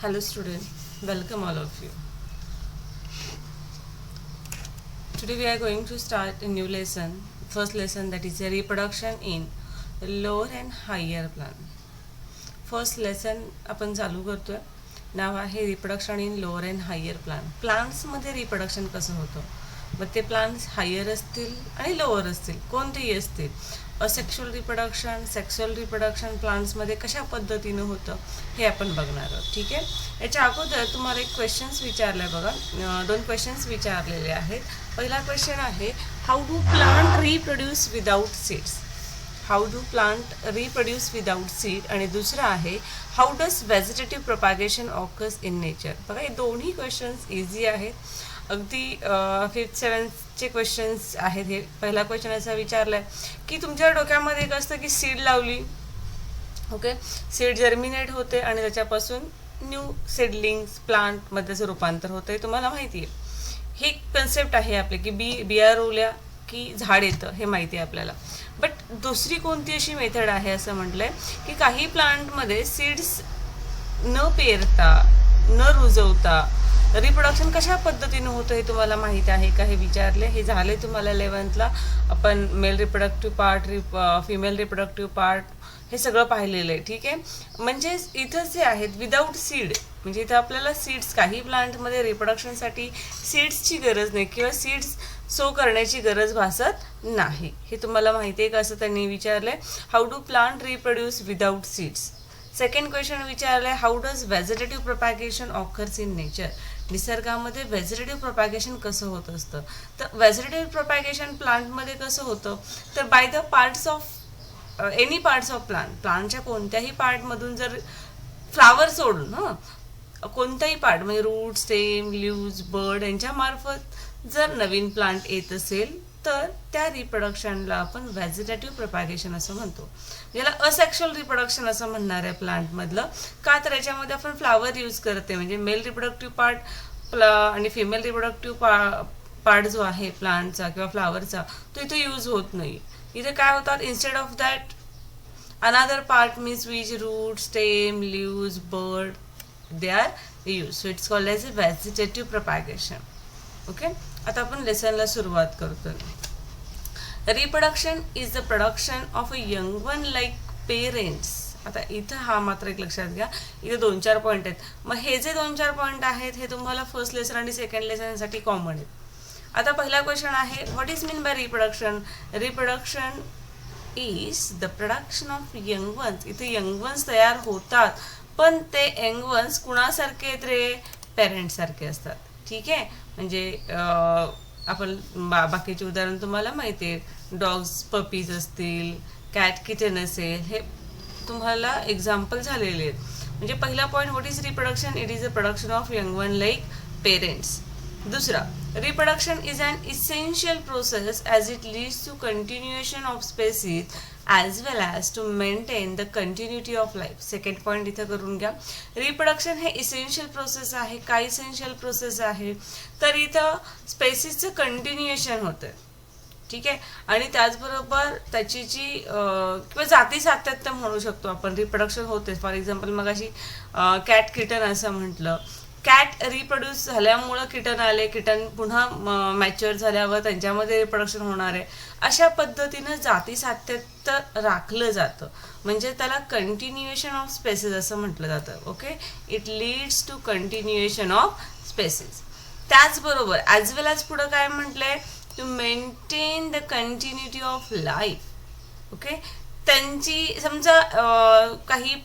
Hello student, welcome all of you. Today we are going to start a new lesson, first lesson, that is a reproduction in lower and higher plant. First lesson आपण चालू करतोय. नाव आहे reproduction in lower and higher plant. प्लांट्समध्ये reproduction कसं होतं, मग ते प्लांट्स हायर असतील आणि लोअर असतील, कोणतेही असतील. असेक्शुअल रिप्रोडक्शन, सेक्शुअल रिप्रोडक्शन प्लांट्समध्ये कशा पद्धतीनं होतं हे आपण बघणार आहोत. ठीक आहे. याच्या अगोदर तुम्हाला एक क्वेश्चन्स विचारले आहे बघा, दोन क्वेश्चन्स विचारलेले आहेत. पहिला क्वेश्चन आहे, how do plant reproduce without seeds. How do plant reproduce without seed. आणि दुसरा आहे, how does vegetative propagation occurs in nature. बघा, हे दोन्ही क्वेश्चन्स इझी आहेत. अगदी 5th 7thचे क्वेश्चन्स आहेत. हे पहिला क्वेश्चन असा विचारला आहे की तुमच्या डोक्यामध्ये एक असतं की सीड लावली, ओके, सीड जर्मिनेट होते आणि त्याच्यापासून न्यू सीडलिंग्स प्लांटमध्ये त्याचं रूपांतर होतं, हे तुम्हाला माहिती आहे. ही कन्सेप्ट आहे आपली की बिया रोवल्या की झाड येतं, हे माहिती आहे आपल्याला. बट दुसरी कोणती अशी मेथड आहे असं म्हटलंय की काही प्लांटमध्ये सीड्स न पेरता, न रुजवता रिप्रोडक्शन कशा पद्धतीनं होतं हे तुम्हाला माहीत आहे का, हे विचारले. हे झाले तुम्हाला 11thला. आपण male reproductive part, female reproductive part हे सगळं पाहिलेलं आहे. ठीक आहे. म्हणजे इथं जे आहेत विदाऊट सीड, म्हणजे इथं आपल्याला सीड्स, काही प्लांटमध्ये रिप्रोडक्शनसाठी सीड्सची गरज नाही किंवा सीड्स सो करण्याची गरज भासत नाही, हे तुम्हाला माहिती आहे का असं त्यांनी विचारलंय. How do plant reproduce without seeds. Second question विचारलंय, how does vegetative propagation occurs in nature. निसर्गामध्ये व्हेजिटेटिव्ह प्रोपॅगेशन कसं होत असतं. तर व्हेजिटेटिव्ह प्रोपॅगेशन प्लांटमध्ये कसं होतं, तर by the parts of any parts of plant. प्लांटच्या कोणत्याही पार्टमधून जर फ्लावर सोडून कोणताही पार्ट म्हणजे रूट, स्टेम, लीव्ज, बर्ड यांच्या मार्फत जर नवीन प्लांट येत असेल तर त्या रिप्रोडक्शनला आपण व्हेजिटेटिव्ह प्रोपॅगेशन असं म्हणतो. याला असेक्शुअल रिप्रोडक्शन असं म्हणणार आहे प्लांटमधलं. का, तर याच्यामध्ये आपण फ्लावर यूज करते, म्हणजे मेल रिप्रोडक्टिव्ह पार्ट आणि फिमेल रिप्रोडक्टिव्ह पार्ट जो आहे प्लांटचा किंवा फ्लावरचा, तो इथे यूज होत नाही. इथे काय होतात, instead of that another part means which root, stem, leaves, bud they are used. So it's called as a vegetative propagation. Okay. आता आपण लेसनला सुरुवात करतोय. Reproduction is the production of a young one like parents. आता इथं हा मात्र एक लक्षात घ्या, इथे 2-4 पॉईंट आहेत. मग हे जे 2-4 पॉईंट आहेत हे तुम्हाला फर्स्ट लेसन आणि सेकंड लेसनसाठी कॉमन आहेत. आता पहिला क्वेश्चन आहे, what is mean by reproduction. Reproduction is the production of young ones. इथे यंग वन्स तयार होतात, पण ते यंग वन्स कुणासारखे आहेत रे, पेरेंट्ससारखे असतात. ठीक आहे. म्हणजे आपण बाकीचे उदाहरण तुम्हाला माहिती आहे, डॉग्स पपीज असतील, कॅट किटन असेल, हे तुम्हाला एक्झाम्पल झालेले आहेत. म्हणजे पहिला point, what is reproduction, it is a production of young one like parents. दुसरा, reproduction is an essential process as it leads to continuation of species as well as to maintain the continuity of life. Second point इथं करून घ्या. Reproduction हे essential process आहे. काय essential process आहे, तर इथं स्पेसिसचं कंटिन्युएशन होतं. ठीक आहे. आणि त्याचबरोबर त्याची जी किंवा जाती सातत्य म्हणू शकतो आपण, रिप्रोडक्शन होते. फॉर एक्झाम्पल मग अशी कॅट किटन असं म्हटलं, कॅट रिप्रोड्यूस झाल्यामुळं किटन आले, किटन पुन्हा मॅच्युअर झाल्यावर त्यांच्यामध्ये रिप्रोडक्शन होणार आहे. अशा पद्धतीनं जाती सातत्य राखलं जातं, म्हणजे त्याला कंटिन्युएशन ऑफ स्पेसिस असं म्हटलं जातं. Okay. It leads to continuation of species. त्याचबरोबर ॲज वेल ॲज पुढं काय म्हटलंय, to maintain the continuity of life. Okay. त्यांची समजा काही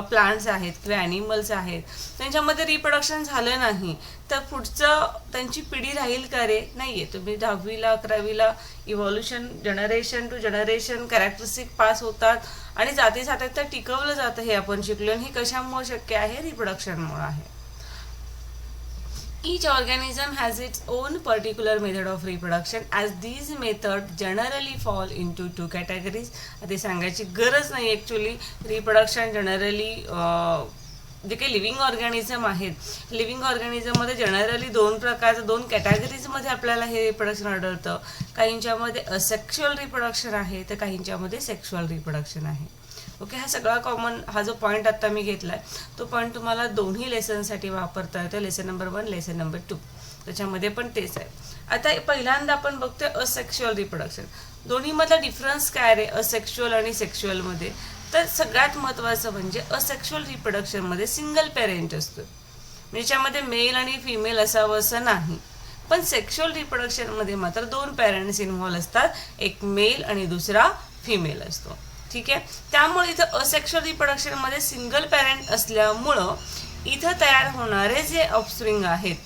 प्लांट्स आहेत किंवा ॲनिमल्स आहेत, त्यांच्यामध्ये रिप्रोडक्शन झालं नाही तर पुढचं त्यांची पिढी राहील का रे, नाही आहे. तुम्ही 10वीला 11वीला evolution generation to generation characteristic pass होतात आणि जाती सातत्य टिकवलं जातं, हे आपण शिकलो. आणि हे कशामुळे शक्य आहे, रिप्रोडक्शनमुळे आहे. Each organism has its own particular method of reproduction as these methods generally fall into 2 categories. ते सांगायची गरज नाही ॲक्च्युली. रिप्रोडक्शन जनरली जे काही लिव्हिंग ऑर्गॅनिझम आहेत, लिव्हिंग ऑर्गॅनिझममध्ये जनरली 2 प्रकारचं, 2 कॅटेगरीजमध्ये आपल्याला हे रिप्रोडक्शन आढळतं. काहींच्यामध्ये असेक्शुअल रिप्रोडक्शन आहे तर काहींच्यामध्ये सेक्शुअल रिप्रोडक्शन आहे. ओके, हा सगळा कॉमन हा जो पॉईंट आता मी घेतलाय तो पॉईंट तुम्हाला दोन्ही लेसनसाठी वापरता येतो, लेसन नंबर 1 लेसन नंबर 2 त्याच्यामध्ये पण तेच आहे. आता पहिल्यांदा आपण बघतोय असेक्शुअल रिप्रोडक्शन. दोन्हीमधला डिफरन्स काय रे असेक्शुअल आणि सेक्शुअलमध्ये? तर सगळ्यात महत्त्वाचं म्हणजे असेक्शुअल रिप्रोडक्शनमध्ये सिंगल पेरेंट असतो, ज्याच्यामध्ये मेल आणि फिमेल असावं असं नाही. पण सेक्शुअल रिप्रोडक्शनमध्ये मात्र 2 पेरेंट्स इन्व्हॉल्व असतात, एक मेल आणि दुसरा फिमेल असतो. ठीक आहे, त्यामुळे इथं असेक्शुअल रिप्रोडक्शनमध्ये सिंगल पेरेंट असल्यामुळं इथं तयार होणारे जे ऑफस्प्रिंग आहेत,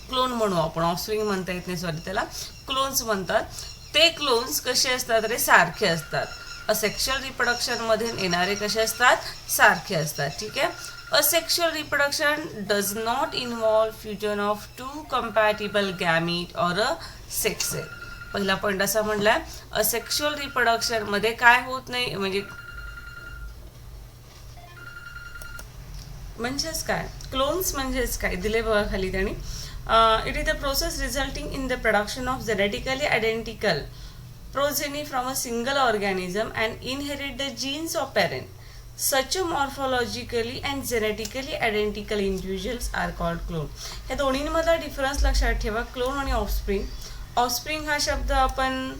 क्लोन म्हणू आपण, ऑफस्प्रिंग म्हणता येत नाही सॉरी, त्याला क्लोन्स म्हणतात. ते क्लोन्स कसे असतात रे? सारखे असतात. असेक्शुअल रिप्रोडक्शनमध्ये येणारे कसे असतात? सारखे असतात. ठीक आहे, asexual reproduction does not involve fusion of 2 compatible gamete or a sex cell. पहिला पॉईंट असा म्हणलाय, असेक्शुअल रिप्रोडक्शनमध्ये काय होत नाही, म्हणजेच काय, क्लोन्स म्हणजेच काय दिले बघा खाली त्यांनी. It is the process resulting in the production of genetically identical progeny from a single organism and inherit the genes of parent. Such a morphologically and genetically identical individuals are called clone. हे दोन्हींमधला difference लक्षात ठेवा, clone आणि offspring. Offspring हा शब्द आपण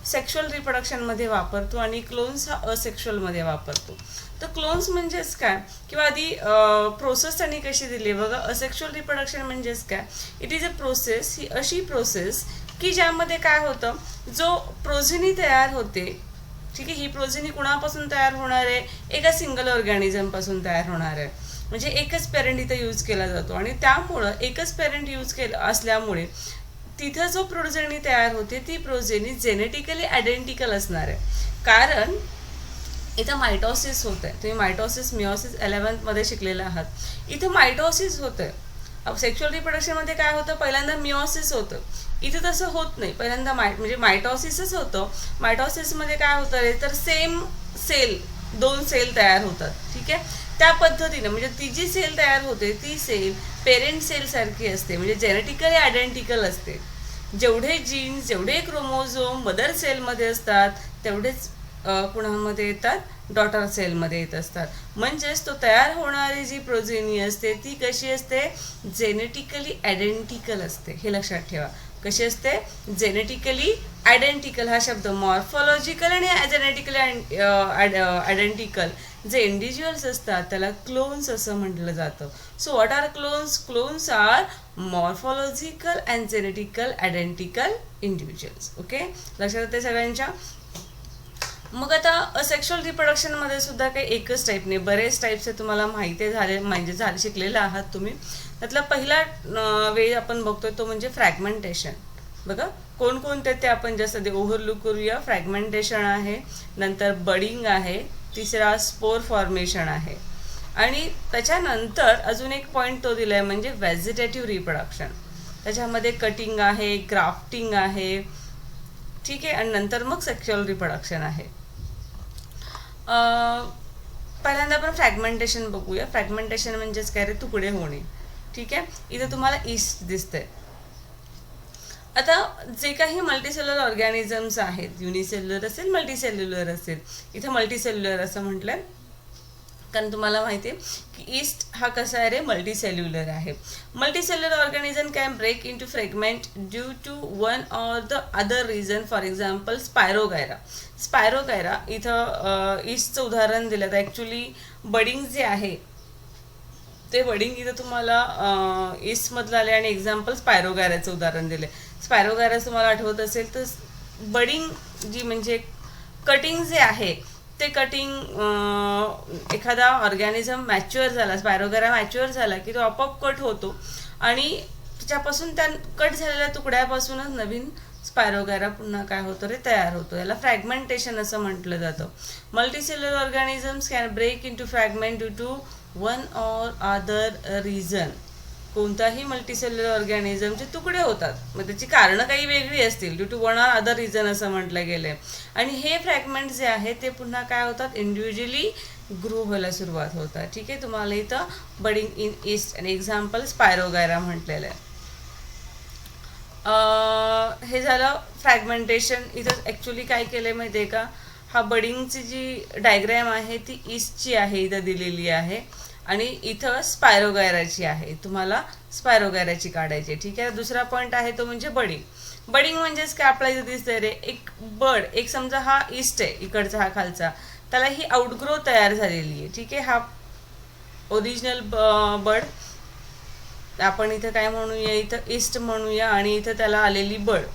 sexual रिप्रोडक्शनमध्ये वापरतो आणि clones हा असेक्शुअलमध्ये वापरतो. तर क्लोन्स म्हणजेच काय, किंवा आधी प्रोसेस त्यांनी कशी दिली बघा. असेक्शुअल रिप्रोडक्शन म्हणजेच काय, इट इज अ प्रोसेस, ही अशी प्रोसेस की ज्यामध्ये काय होतं, जो प्रोजेनी तयार होते, ठीक आहे, ही प्रोजेनी कुणापासून तयार होणार आहे? एका सिंगल ऑर्गॅनिझमपासून तयार होणार आहे. म्हणजे एकच पेरेंट इथं यूज केला जातो आणि त्यामुळं एकच पेरेंट यूज केलं असल्यामुळे तिथं जो प्रोजेनी तयार होते ती प्रोजेनी जेनेटिकली आयडेंटिकल असणार आहे. कारण इथं मायटॉसिस होत आहे. तुम्ही मायटॉसिस मिओसिस 11th मध्ये शिकलेला आहात. इथं मायटॉसिस होत आहे. सेक्शुअल रिप्रोडक्शनमध्ये काय होतं, पहिल्यांदा मिओसिस होतं. इथे तसं होत नाही, पहिल्यांदा म्हणजे मायटॉसिसच होतं. मायटॉसिसमध्ये काय होतं रे, तर सेम सेल 2 सेल तयार होतात. ठीक आहे, त्या पद्धतीने म्हणजे ती जी सेल तयार होते ती सेल पेरेंट सेल सारखी असते, म्हणजे जेनेटिकली आयडेंटिकल असते. जेवढे जीन्स, जेवढे क्रोमोझोम मदर सेलमध्ये असतात तेवढेच कुणामध्ये येतात, डॉटर सेलमध्ये येत असतात. म्हणजेच तो तयार होणारी जी प्रोजेनी असते ती कशी असते, जेनेटिकली आयडेंटिकल असते. हे लक्षात ठेवा, कशी असते, जेनेटिकली आयडेंटिकल. हा शब्द मॉर्फॉलॉजिकल आणि जेनेटिकली आयडेंटिकल जे इंडिव्हिज्युअल्स असतात त्याला क्लोन्स असं म्हटलं जातं. So what are clones? Clones are morphological and genetical identical individuals. Okay, लक्षात येते सगळ्यांच्या. मग आता असेक्शुअल रिप्रोडक्शनमध्ये सुद्धा काही एकच टाईप नाही, बरेच टाईप्स आहे, तुम्हाला माहिती झाले, म्हणजे शिकलेले आहात तुम्ही. त्यातला पहिला वे आपण बघतोय तो म्हणजे फ्रॅगमेंटेशन. बघा कोणकोणते ते आपण जास्त ओव्हरलुक करूया. फ्रॅगमेंटेशन आहे, नंतर बडिंग आहे, तिसरा स्पोर फॉर्मेशन आहे आणि त्याच्यानंतर अजून एक पॉईंट तो दिलाय म्हणजे व्हेजिटेटिव्ह रिप्रोडक्शन. त्याच्यामध्ये कटिंग आहे, ग्राफ्टिंग आहे, ठीक आहे, आणि नंतर मग सेक्शुअल रिप्रोडक्शन आहे. पहिल्यांदा आपण फ्रॅगमेंटेशन बघूया. फ्रॅगमेंटेशन म्हणजेच काय रे, तुकडे होणे. ठीक आहे, इथे तुम्हाला ईस्ट दिसतंय. आता जे काही मल्टीसेल्युलर ऑर्गॅनिझम्स आहेत, युनिसेल्युलर असेल, मल्टीसेल्युलर असेल, इथे मल्टीसेल्युलर असं म्हटलंय कारण तुम्हाला माहिती आहे की ईस्ट हा कसा आहे रे, मल्टीसेल्युलर आहे. Multicellular organism can break into fragment due to one or the other reason. For example spirogyra. Spirogyra इथं ईस्टचं उदाहरण दिलं तर ॲक्च्युली बडिंग जे आहे ते बडिंग इथं तुम्हाला ईस्टमधलं आले आणि एक्झाम्पल स्पायरोगायराचं उदाहरण दिले. स्पायरोगायरा तुम्हाला आठवत असेल तर बडिंग जी म्हणजे कटिंग जे आहे ते कटिंग एखादा ऑर्गॅनिझम मॅच्युअर झाला, स्पायरोगायरा मॅच्युअर झाला की तो आपोआप कट होतो आणि त्याच्यापासून त्या कट झालेल्या तुकड्यापासूनच नवीन स्पायरोगायरा पुन्हा काय होतं रे, तयार होतो. याला फ्रॅगमेंटेशन असं म्हटलं जातं. Multicellular organisms can break into fragment due to one or other reason. कोणताही मल्टीसेल्युलर ऑर्गॅनिझमचे तुकडे होतात, मग त्याची कारणं काही वेगळी असतील, due to one or other reason असं म्हटलं गेलं आहे. आणि हे फ्रॅगमेंट जे आहे ते पुन्हा काय होतात, इंडिव्हिज्युअली ग्रो व्हायला सुरुवात होतात. ठीक आहे, तुम्हाला इथं बडिंग इन ईस्ट आणि एक्झाम्पल स्पायरोगायरा म्हटलेलं आहे. हे झालं फ्रॅगमेंटेशन. इथं ॲक्च्युली काय केलं आहे माहिती आहे का, हा बडिंगची जी डायग्रॅम आहे ती ईस्टची आहे, इथं दिलेली आहे आणि इथं स्पायरोगायराची आहे. तुम्हाला स्पायरोगायराची काढायची. ठीक आहे. दुसरा पॉईंट आहे तो म्हणजे बडिंग. बडिंग म्हणजेच काय आपल्याला इथं दिसतंय रे, एक बड, एक समजा हा ईस्ट आहे इकडचा, हा खालचा, त्याला ही आउटग्रो तयार झालेली आहे. ठीक आहे. हा ओरिजिनल बड आपण इथं काय म्हणूया, इथं ईस्ट म्हणूया आणि इथं त्याला आलेली बड.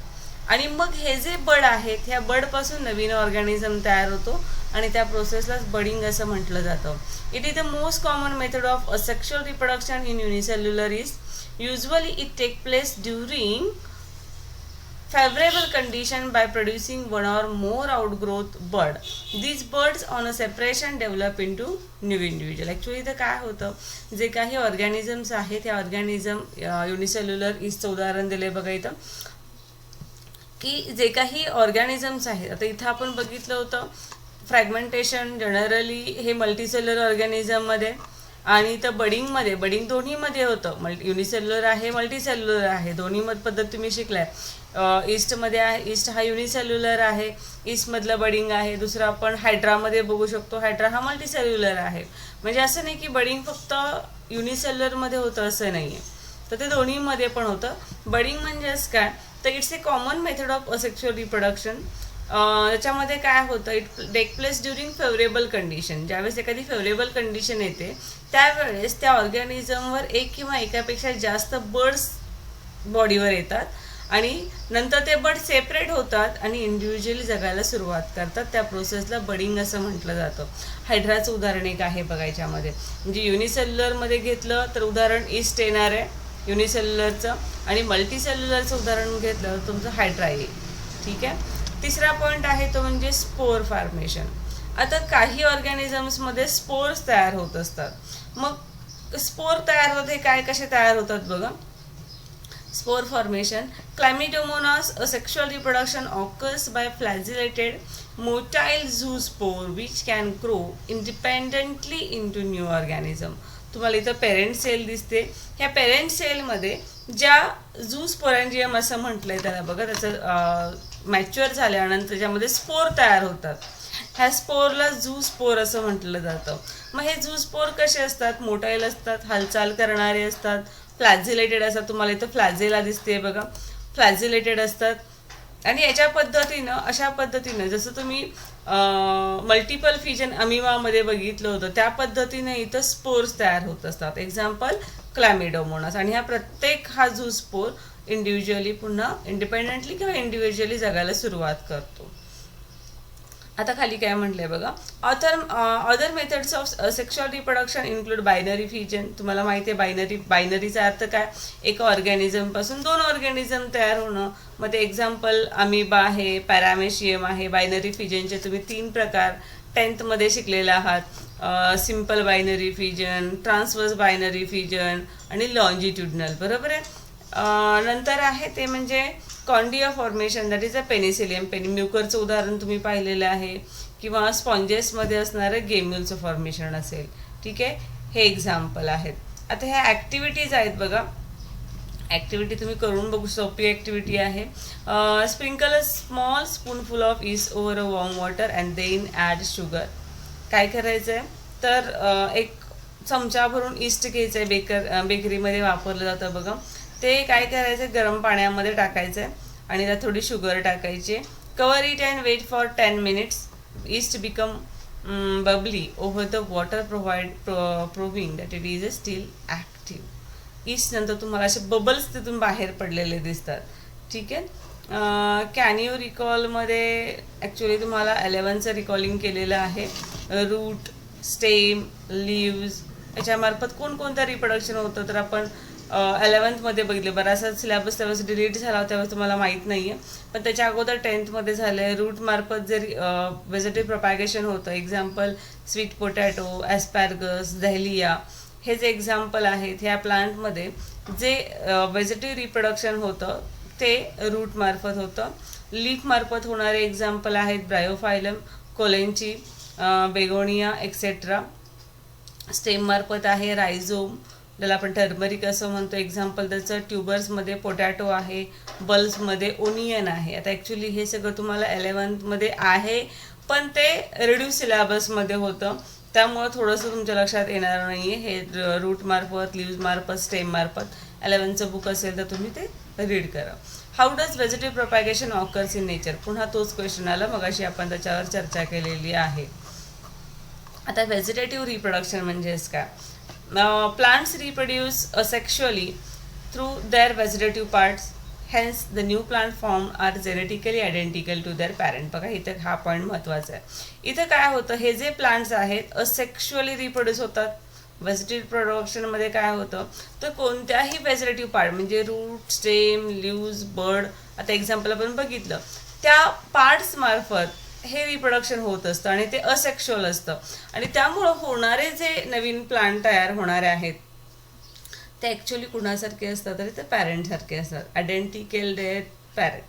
आणि मग हे जे बड आहेत, ह्या बडपासून नवीन ऑर्गॅनिझम तयार होतो आणि त्या प्रोसेसलाच बडिंग असं म्हटलं जातं. It is the most common method of sexual reproduction in unicellular yeast. Usually it take place during favorable condition by producing one or more outgrowth bud. These buds on a separation develop into new individual. Actually इथं काय होतं, जे काही organisms आहेत त्या organism unicellular ईस्टचं उदाहरण दिले बघा इथं, की जे काही ऑर्गॅनिझम्स आहेत, आता इथं आपण बघितलं होतं फ्रॅगमेंटेशन जनरली हे मल्टीसेल्युलर ऑर्गॅनिझममध्ये आणि इथं बडिंगमध्ये, बडिंग दोन्हीमध्ये होतं. युनिसेल्युलर आहे, मल्टीसेल्युलर आहे, दोन्ही पद्धत तुम्ही शिकलाय. ईस्टमध्ये आहे, ईस्ट हा युनिसेल्युलर आहे, ईस्टमधलं बडिंग आहे. दुसरं आपण हायड्रामध्ये बघू शकतो, हायड्रा हा मल्टीसेल्युलर आहे. म्हणजे असं नाही की बडिंग फक्त युनिसेल्युलरमध्ये होतं असं नाही आहे, तर ते दोन्हीमध्ये पण होतं. बडिंग म्हणजेच काय, तर it's a common method of asexual reproduction. त्याच्यामध्ये काय होतं, it take place during favourable condition. ज्यावेळेस एखादी फेवरेबल कंडिशन येते त्यावेळेस त्या ऑर्गॅनिझमवर एक किंवा एकापेक्षा जास्त बर्ड्स बॉडीवर येतात आणि नंतर ते बर्ड सेपरेट होतात आणि इंडिव्हिज्युअली जगायला सुरुवात करतात. त्या प्रोसेसला बडिंग असं म्हटलं जातं. हायड्राचं उदाहरण एक आहे बघा याच्यामध्ये. म्हणजे युनिसेल्युलरमध्ये घेतलं तर उदाहरण ईस्ट येणार आहे युनिसेल्युलरचं, आणि मल्टीसेल्युलरचं उदाहरण घेतलं तर तुमचं हायड्रा येईल. ठीक आहे. तिसरा पॉईंट आहे तो म्हणजे स्पोर फॉर्मेशन. आता काही ऑर्गॅनिझम्समध्ये स्पोर्स तयार होत असतात. मग स्पोर तयार होते काय, कसे तयार होतात बघा. Spore formation. Chlamydomonas, a sexual reproduction occurs by flagellated motile zoospore which can grow independently into new organism. तुम्हाला इथं पेरेंट सेल दिसते. ह्या पेरेंट सेलमध्ये ज्या झूस्पोरॅन्जियम असं म्हटलंय त्याला बघा, त्याचं मॅच्युअर झाल्यानंतर त्याच्यामध्ये स्पोर तयार होतात. ह्या स्पोरला झूस्पोर असं म्हटलं जातं. मग हे झूस्पोर कसे असतात, मोटाईल असतात, हालचाल करणारे असतात, फ्लॅजिलेटेड असतात. तुम्हाला इथं फ्लॅजेला दिसते बघा, फ्लॅजिलेटेड असतात. आणि याच्या पद्धतीनं, अशा पद्धतीनं जसं तुम्ही मल्टिपल फिजन अमिवामध्ये बघितलं होतं त्या पद्धतीने इथं स्पोर्स तयार होत असतात. एक्झाम्पल क्लॅमिडोमोनास. आणि हा प्रत्येक हा झूस्पोर इंडिव्हिज्युअली पुन्हा इंडिपेंडेंटली किंवा इंडिव्हिज्युअली जगायला सुरुवात करतो. आता खाली काय म्हटलंय बघा, other methods of sexual reproduction include binary fission. तुम्हाला माहिती आहे बायनरीचा अर्थ काय, एका ऑर्गॅनिझमपासून दोन ऑर्गॅनिझम तयार होणं. मग ते एक्झाम्पल अमिबा आहे, पॅरामेशियम आहे. बायनरी फिजनचे तुम्ही 3 प्रकार 10th मध्ये शिकलेले आहात. Simple binary fission, transverse binary fission आणि लॉन्जिट्युडनल. बरोबर आहे. नंतर आहे ते म्हणजे conidia formation, that is a penicillium. म्युकरचं उदाहरण तुम्ही पाहिलेलं आहे, किंवा स्पॉन्जेसमध्ये असणारं गेम्युलचं फॉर्मेशन असेल. ठीक आहे. हे एक्झाम्पल आहेत. आता ह्या ॲक्टिव्हिटीज आहेत बघा, ॲक्टिव्हिटी तुम्ही करून बघू, सोपी ॲक्टिव्हिटी आहे. Sprinkle a small spoonful of yeast over a warm water and then add sugar. काय करायचं आहे तर एक चमचा भरून ईस्ट घ्यायचं आहे, बेकरीमध्ये वापरलं जातं बघा. ते काय करायचं, गरम पाण्यामध्ये टाकायचं आहे आणि त्यात थोडी शुगर टाकायची. Cover it and wait for 10 minutes. Yeast become bubbly over the water proving that it is a still active. Yeast नंतर तुम्हाला असे बबल्स तिथून बाहेर पडलेले दिसतात. ठीक आहे. कॅन यू रिकॉलमध्ये ॲक्च्युली तुम्हाला 11चं रिकॉलिंग केलेलं आहे. रूट, स्टेम, लिव्ज याच्यामार्फत कोणकोणतं रिप्रोडक्शन होतं तर आपण 11th मध्ये बघितले. बराचसा सिलेबस त्यावेळेस डिलीट झाला, त्यावेळेस तुम्हाला माहीत नाही आहे, पण त्याच्या अगोदर 10th मध्ये झालं आहे. रूट मार्फत जे व्हेजिटेटिव्ह प्रोपॅगेशन होतं, एक्झाम्पल स्वीट पोटॅटो, ॲस्पॅरगस, दहलिया, हे जे एक्झाम्पल आहेत. ह्या प्लांटमध्ये जे व्हेजिटेटिव्ह रिप्रोडक्शन होतं ते रूट मार्फत होतं. लीफ मार्फत होणारे एक्झाम्पल आहेत ब्रायोफायलम, कोलेंची, बेगोनिया एक्सेट्रा. स्टेम मार्फत आहे रायझोम, ज्याला आपण टर्मरिक असं म्हणतो. एक्झाम्पल त्याचं ट्युबर्समध्ये पोटॅटो आहे, बल्समध्ये ओनियन आहे. आता ॲक्च्युली हे सगळं तुम्हाला 11th मध्ये आहे, पण ते रिड्यूस सिलेबसमध्ये होतं, त्यामुळं थोडंसं तुमच्या लक्षात येणार नाही आहे. हे रूट मार्फत, लीव्ज मार्फत, स्टेम मार्फत 11चं बुक असेल तर तुम्ही ते रीड करा. How does vegetative propagation occurs in nature? पुन्हा तोच क्वेश्चन आला, मगाशी आपण त्याच्यावर चर्चा केलेली आहे. आता व्हेजिटेटिव्ह रिप्रोडक्शन म्हणजेच काय? Plants reproduce asexually through their vegetative parts, hence the new plant form are genetically identical to their parent. बघा इथं हा पॉईंट महत्त्वाचा आहे. इथं काय होतं, हे जे प्लांट्स आहेत असेक्शुअली रिप्रोड्यूस होतात. व्हेजिटेटिव्ह प्रोडक्शनमध्ये काय होतं, तर कोणत्याही व्हेजिटेटिव्ह पार्ट म्हणजे रूट, स्टेम, लीव्ज, बर्ड, आता एक्झाम्पल आपण बघितलं, त्या पार्ट्स मार्फत हे रिप्रोडक्शन होत असतं आणि ते असेक्शुअल असतं. आणि त्यामुळं होणारे जे नवीन प्लांट तयार होणारे आहेत ते ॲक्च्युअली कुणासारखे असतात, तरी ते पॅरेंटसारखे असतात. आयडेंटिकल डेट पॅरेंट,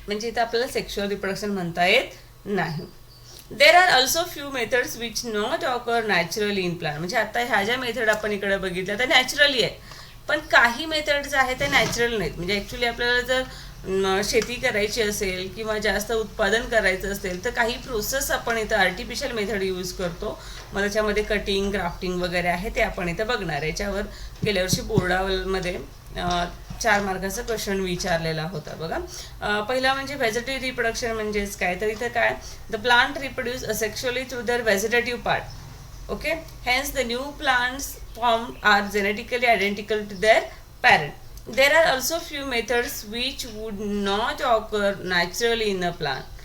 म्हणजे इथं आपल्याला सेक्शुअल रिप्रोडक्शन म्हणता येत नाही. There are also few methods which not occur naturally in plant. म्हणजे आता ह्या ज्या मेथड आपण इकडे बघितल्या त्या नॅचरली आहेत, पण काही मेथड्स आहेत ते नॅचरल नाहीत. म्हणजे ॲक्च्युली आपल्याला जर शेती करायची असेल किंवा जास्त उत्पादन करायचं असेल तर काही प्रोसेस आपण इथं आर्टिफिशियल मेथड यूज करतो. मग त्याच्यामध्ये कटिंग, ग्राफ्टिंग वगैरे आहे ते आपण इथं बघणार आहे. याच्यावर गेल्या वर्षी बोर्डामध्ये 4 मार्काचा क्वेश्चन विचारलेला होता बघा. पहिला म्हणजे व्हेजिटेटिव्ह रिप्रोडक्शन म्हणजेच काय, तर इथं काय, the plant reproduce asexually through their vegetative part. Okay, hence the new plants form are genetically identical to their parent. There are also few methods which would not occur naturally in a plant.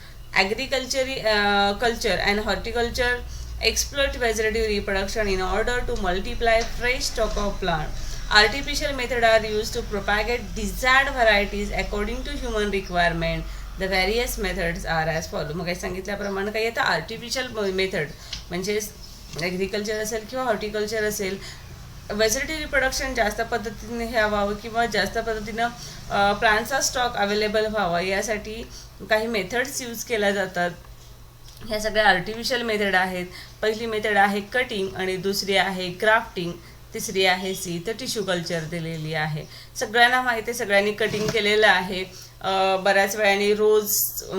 Culture and horticulture exploit vegetative reproduction in order to multiply fresh stock of plant. Artificial methods are used to propagate desired varieties according to human requirement. The various methods are as follow. मग सांगितल्याप्रमाणे काय येतं, artificial method म्हणजे agriculture असेल किंवा horticulture असेल, vegetative reproduction जास्त पद्धतीने हे व्हावं किंवा जास्त पद्धतीनं प्लांटचा स्टॉक अवेलेबल व्हावा यासाठी काही मेथड्स यूज केल्या जातात. ह्या सगळ्या आर्टिफिशियल मेथड आहेत. पहिली मेथड आहे कटिंग आणि दुसरी आहे ग्राफ्टिंग, तिसरी आहे तर टिश्यू कल्चर दिलेली आहे. सगळ्यांना माहिती आहे, सगळ्यांनी कटिंग केलेलं आहे. बऱ्याच वेळाने रोज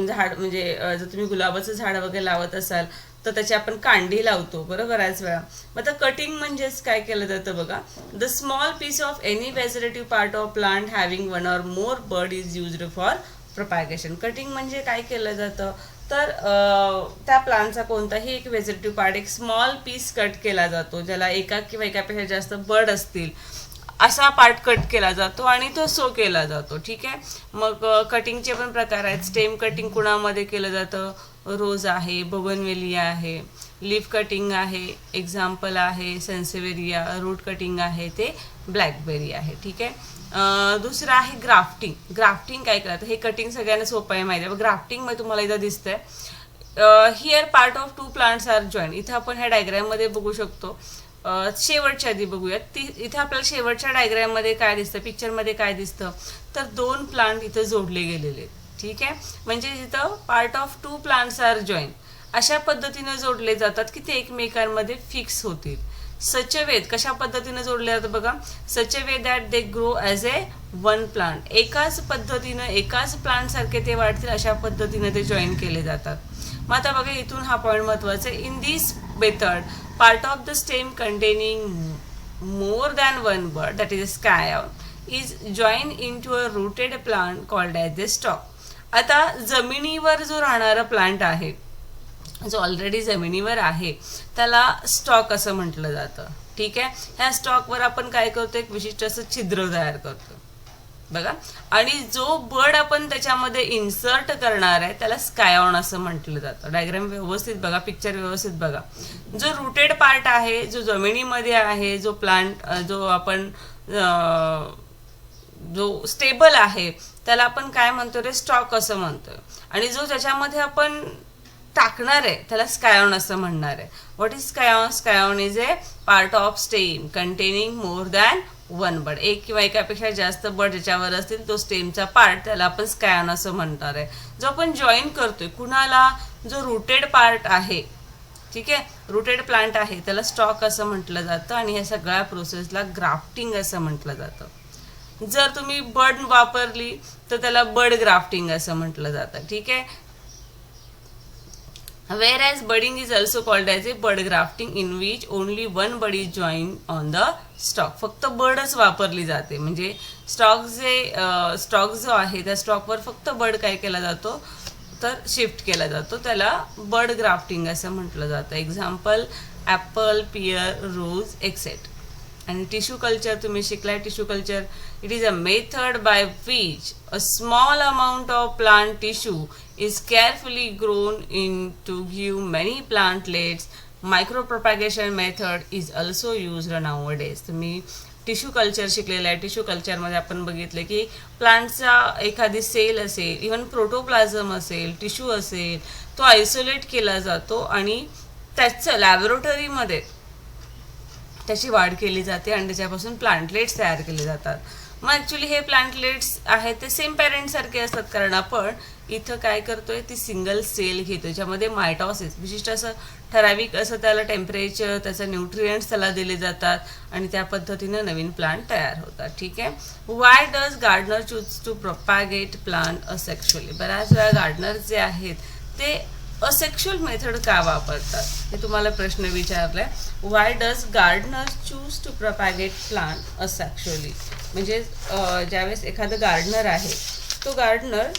झाड म्हणजे जर तुम्ही गुलाबाचं झाड वगैरे लावत असाल तर त्याची आपण कांडी लावतो बरोबर बऱ्याच वेळा. मग आता कटिंग म्हणजेच काय केलं जातं बघा, the small piece of any vegetative part of plant having one or more bud is used for propagation. Cutting म्हणजे काय केलं जातं, तर त्या प्लांटचा कोणताही एक व्हेजिटेटिव्ह पार्ट, एक स्मॉल पीस कट केला जातो, ज्याला एका किंवा एकापेक्षा जास्त बर्ड असतील असा पार्ट कट केला जातो आणि तो सो केला जातो. ठीक आहे. मग कटिंगचे पण प्रकार आहेत. स्टेम कटिंग कुणामध्ये केलं जातं, रोज आहे, बोगनवेलिया आहे, लीफ कटिंग आहे, एक्झाम्पल आहे सेन्सेवेरिया, रूट कटिंग आहे ते ब्लॅकबेरी आहे. ठीक आहे. दुसरं आहे ग्राफ्टिंग. ग्राफ्टिंग काय करतं, हे कटिंग सगळ्यांना सोपं आहे माहिती आहे. ग्राफ्टिंगमध्ये तुम्हाला इथं दिसतंय here part of 2 plants are join. इथं आपण ह्या डायग्राममध्ये बघू शकतो. शेवटच्या आधी बघूयात. इथं आपल्याला शेवटच्या डायग्राममध्ये काय दिसतं, पिक्चरमध्ये काय दिसतं, तर 2 प्लांट इथं जोडले गेलेले. ठीक आहे. म्हणजे इथं part of 2 plants are join अशा पद्धतीनं जोडले जातात की ते एकमेकांमध्ये फिक्स होतील. सच अ वे, कशा पद्धतीनं जोडले जातात बघा, such a way that they grow as a one plant. एकाच पद्धतीनं एकाच प्लांट सारखे ते वाढतील अशा पद्धतीनं ते जॉईन केले जातात. मग आता बघा इथून हा पॉईंट महत्वाचा आहे. In this method part of the stem containing more than one bud, that is a scion, is joined into a rooted plant called as the stalk. आता जमिनीवर जो राहणारा प्लांट आहे, जो ऑलरेडी जमिनीवर आहे, त्याला स्टॉक असं म्हटलं जातं. ठीक आहे. ह्या स्टॉकवर आपण काय करतो, एक विशिष्ट असं छिद्र तयार करतो बघा, आणि जो बर्ड आपण त्याच्यामध्ये इन्सर्ट करणार आहे त्याला स्कायॉन असं म्हटलं जातं. डायग्राम व्यवस्थित बघा, पिक्चर व्यवस्थित बघा. जो रूटेड पार्ट आहे, जो जमिनीमध्ये आहे, जो प्लांट जो आपण जो स्टेबल आहे त्याला आपण काय म्हणतो रे, स्टॉक असं म्हणतो. आणि जो ज्याच्यामध्ये आपण टाकणार आहे त्याला स्कायॉन असं म्हणणार आहे. What is स्कायॉन? स्कायॉन is a part of stem containing more than one bird. एक किंवा एकापेक्षा जास्त बर्ड ज्याच्यावर असतील तो स्टेमचा पार्ट, त्याला आपण स्कायॉन असं म्हणणार आहे. जो आपण जॉईन करतोय कुणाला, जो रूटेड पार्ट आहे, ठीक आहे, रूटेड प्लांट आहे, त्याला स्टॉक असं म्हटलं जातं. आणि ह्या सगळ्या प्रोसेसला ग्राफ्टिंग असं म्हटलं जातं. जर तुम्ही बर्ड वापरली तर त्याला बर्ड ग्राफ्टिंग असं म्हटलं जातं. ठीक आहे. Whereas budding is also called as a bud grafting, in which only one bud is joined on the stalk. फक्त बडच वापरली जाते, म्हणजे स्टॉक जो आहे त्या स्टॉकवर फक्त बड काय केला जातो तर शिफ्ट केला जातो, त्याला बड ग्राफ्टिंग असं म्हटलं जातं. Example apple, pear, rose etcetera. आणि टिश्यू कल्चर तुम्ही शिकलाय. Tissue culture it is a method by which a small amount of plant tissue is carefully grown in to give many plantlets. Micropropagation method is also used nowadays. तुम्ही tissue culture शिकलेलं आहे. Tissue कल्चरमध्ये आपण बघितलं की प्लांटचा एखादी sale असेल, even प्रोटोप्लाझम असेल, टिश्यू असेल, तो आयसोलेट केला जातो आणि त्याचं लॅबोरेटरीमध्ये त्याची वाढ केली जाते आणि त्याच्यापासून प्लांटलेट्स तयार केले जातात. मग ॲक्च्युली हे प्लांटलेट्स आहेत ते सेम पॅरेंटसारखे असतात, कारण आपण इथं काय करतोय ती सिंगल सेल घेतो ज्यामध्ये मायटॉसिस विशिष्ट असं ठराविक असं त्याला टेम्परेचर, त्याचं न्यूट्रिएंट्स त्याला दिले जातात आणि त्या पद्धतीनं नवीन प्लांट तयार होतात. ठीक आहे. Why does gardener choose to propagate plant asexually? बऱ्याच वेळा गार्डनर जे आहेत ते असेक्शुअल मेथड का वापरतात हे तुम्हाला प्रश्न विचारलाय. Why does gardener choose to propagate plant asexually? म्हणजे ज्यावेळेस एखादं गार्डनर आहे तो गार्डनर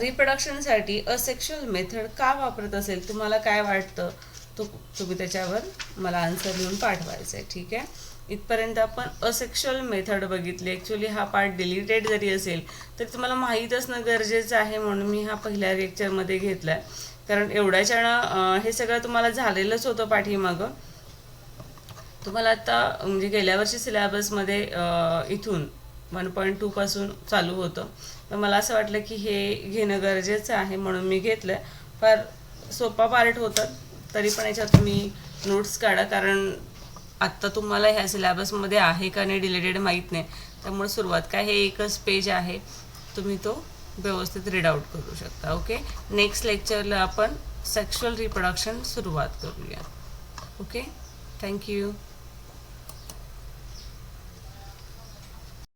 रिप्रोडक्शनसाठी असेक्शुअल मेथड का वापरत असेल, तुम्हाला काय वाटतं तुम्ही त्याच्यावर मला आन्सर लिहून पाठवायचं आहे. ठीक आहे. इथपर्यंत आपण असेक्शुअल मेथड बघितली. ॲक्च्युली हा पार्ट डिलीटेड जरी असेल तरी तुम्हाला माहीत असणं गरजेचं आहे, म्हणून मी हा पहिल्या लेक्चरमध्ये घेतला आहे, कारण एवढ्याच्यानं हे सगळं तुम्हाला झालेलंच होतं पाठीमागं. तुम्हाला आता म्हणजे गेल्या वर्षी सिलेबसमध्ये इथून 1.2 पासून चालू होतं, तर मला असं वाटलं की हे घेणं गरजेचं आहे म्हणून मी घेतलं. फार सोपा पार्ट होता, तरी पण याच्यात तुम्ही नोट्स काढा, कारण आत्ता तुम्हाला ह्या सिलेबसमध्ये आहे का नाही डिलीटेड माहीत नाही, त्यामुळे सुरुवात काय हे एकच पेज आहे, तुम्ही तो व्यवस्थित रीड आउट करू शकता. ओके. नेक्स्ट लेक्चरला आपण सेक्शुअल रिप्रोडक्शन सुरुवात करूया. ओके. थँक्यू.